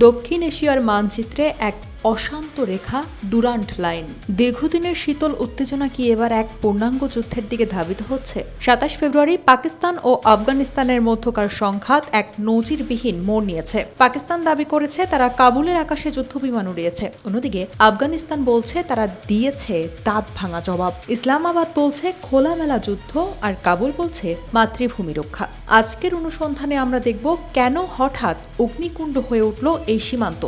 দক্ষিণ এশিয়ার মানচিত্রে এক অশান্ত রেখা ডুরান্ট লাইন। দীর্ঘদিনের শীতল উত্তেজনা কি এবার এক পূর্ণাঙ্গ যুদ্ধের দিকে ধাবিত হচ্ছে? ২৭ ফেব্রুয়ারি পাকিস্তান ও আফগানিস্তানের মধ্যকার সংঘাত এক নজিরবিহীন মোড় নিয়েছে। পাকিস্তান দাবি করেছে তারা কাবুলের আকাশে যুদ্ধবিমান উড়িয়েছে, অন্যদিকে আফগানিস্তান বলছে তারা দিয়েছে দাঁত ভাঙা জবাব। ইসলামাবাদ বলছে খোলামেলা যুদ্ধ, আর কাবুল বলছে মাতৃভূমি রক্ষা। আজকের অনুসন্ধানে আমরা দেখব কেন হঠাৎ অগ্নিকুণ্ড হয়ে উঠল এই সীমান্ত।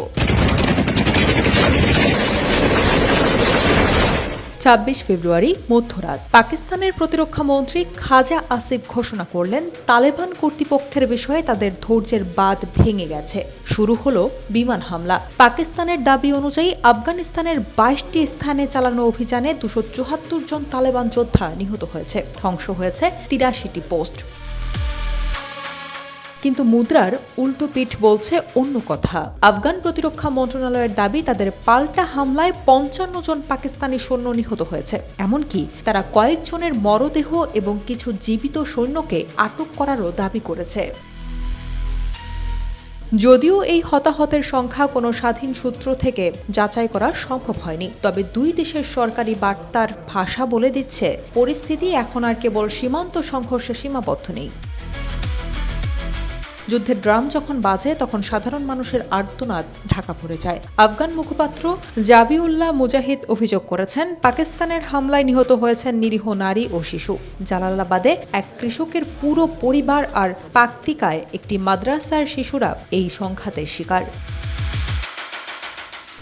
২৬ ফেব্রুয়ারি মধ্যরাত পাকিস্তানের প্রতিরক্ষা মন্ত্রী খাজা আসিফ ঘোষণা করলেন তালেবান কর্তৃপক্ষের বিষয়ে তাদের ধৈর্যের বাঁধ ভেঙে গেছে। শুরু হলো বিমান হামলা। পাকিস্তানের দাবি অনুযায়ী আফগানিস্তানের ২২টি স্থানে চালানো অভিযানে ২৭৪ জন তালেবান যোদ্ধা নিহত হয়েছে, ধ্বংস হয়েছে ৮৩টি পোস্ট। কিন্তু মুদ্রার উল্টো পিঠ বলছে অন্য কথা। আফগান প্রতিরক্ষা মন্ত্রণালয়ের দাবি তাদের পাল্টা হামলায় ৫৫ জন পাকিস্তানি সৈন্য নিহত হয়েছে, এমনকি তারা কয়েকজনের মরদেহ এবং কিছু জীবিত সৈন্যকে আটক করারও দাবি করেছে। যদিও এই হতাহতের সংখ্যা কোনো স্বাধীন সূত্র থেকে যাচাই করা সম্ভব হয়নি, তবে দুই দেশের সরকারি বার্তার ভাষা বলে দিচ্ছে পরিস্থিতি এখন আর কেবল সীমান্ত সংঘর্ষে সীমাবদ্ধ নেই। যুদ্ধের ড্রাম যখন বাজে তখন সাধারণ মানুষের আর্তনাদ ঢাকা পড়ে যায়। আফগান মুখপাত্র জাবিউল্লাহ মুজাহিদ অভিযোগ করেছেন পাকিস্তানের হামলায় নিহত হয়েছেন নিরীহ নারী ও শিশু। জালালাবাদে এক কৃষকের পুরো পরিবার আর পাকতিকায় একটি মাদ্রাসার শিশুরা এই সংঘাতের শিকার।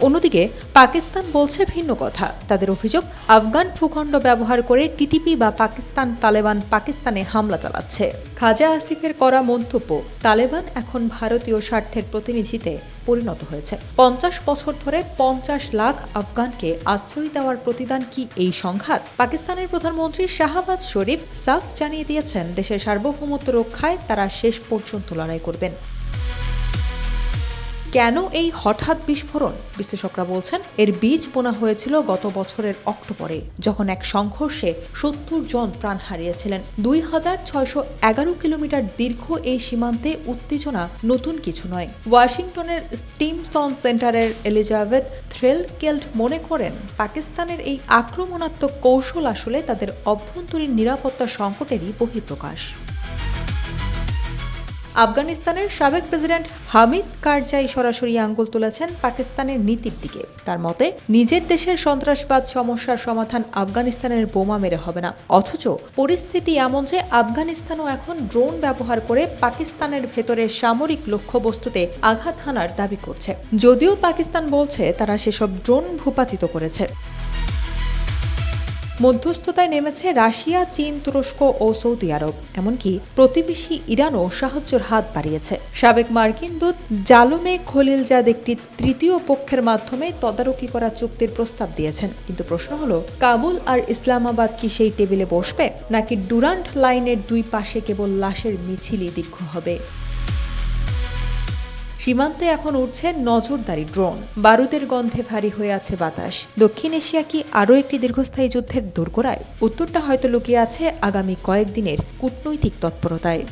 অন্যদিকে পাকিস্তান বলছে ভিন্ন কথা। তাদের অভিযোগ আফগান ভূখণ্ড ব্যবহার করে টিটিপি বা পাকিস্তান তালেবান পাকিস্তানে হামলা চালাচ্ছে। খাজা আসিফের করা মন্তব্য, তালেবান এখন ভারতীয় স্বার্থের প্রতিনিধিতে পরিণত হয়েছে। ৫০ বছর ধরে ৫০ লাখ আফগানকে আশ্রয় দেওয়ার প্রতিদান কি এই সংঘাত? পাকিস্তানের প্রধানমন্ত্রী শাহবাজ শরীফ সাফ জানিয়ে দিয়েছেন দেশের সার্বভৌমত্ব রক্ষায় তারা শেষ পর্যন্ত লড়াই করবেন। কেন এই হঠাৎ বিস্ফোরণ? বিশ্লেষকরা বলছেন এর বীজ বোনা হয়েছিল গত বছরের অক্টোবরে, যখন এক সংঘর্ষে ৭০ জন প্রাণ হারিয়েছিলেন। ২৬১১ কিলোমিটার দীর্ঘ এই সীমান্তে উত্তেজনা নতুন কিছু নয়। ওয়াশিংটনের স্টিমসন সেন্টারের এলিজাবেথ থ্রেলকেল্ড মনে করেন পাকিস্তানের এই আক্রমণাত্মক কৌশল আসলে তাদের অভ্যন্তরীণ নিরাপত্তা সংকটেরই বহিঃপ্রকাশ। আফগানিস্তানের সাবেক প্রেসিডেন্ট হামিদ কারজাই সরাসরি আঙ্গুল তুলেছেন পাকিস্তানের নীতির দিকে। তার মতে নিজের দেশের সন্ত্রাসবাদ সমস্যার সমাধান আফগানিস্তানের বোমা মেরে হবে না, অথচ পরিস্থিতি এমন যে আফগানিস্তানও এখন ড্রোন ব্যবহার করে পাকিস্তানের ভেতরে সামরিক লক্ষ্যবস্তুতে আঘাত হানার দাবি করছে, যদিও পাকিস্তান বলছে তারা সেসব ড্রোন ভূপাতিত করেছে। মধ্যস্থতায় নেমেছে রাশিয়া, চীন, তুরস্ক ও সৌদি আরব, এমনকি প্রতিবেশী ইরানও সাহায্যের হাত বাড়িয়েছে। সাবেক মার্কিন দূত জালোমে খলিলজাদ একটি তৃতীয় পক্ষের মাধ্যমে তদারকি করা চুক্তির প্রস্তাব দিয়েছেন। কিন্তু প্রশ্ন হলো, কাবুল আর ইসলামাবাদ কি সেই টেবিলে বসবে, নাকি ডুরান্ট লাইনের দুই পাশে কেবল লাশের মিছিলই দীর্ঘ হবে? সীমান্তে এখন উঠছে নজরদারি ড্রোন, বারুদের গন্ধে ভারী হয়ে আছে বাতাস। দক্ষিণ এশিয়া কি আরও একটি দীর্ঘস্থায়ী যুদ্ধের দোরগোড়ায়? উত্তরটা হয়তো লুকিয়ে আছে আগামী কয়েকদিনের কূটনৈতিক তৎপরতায়।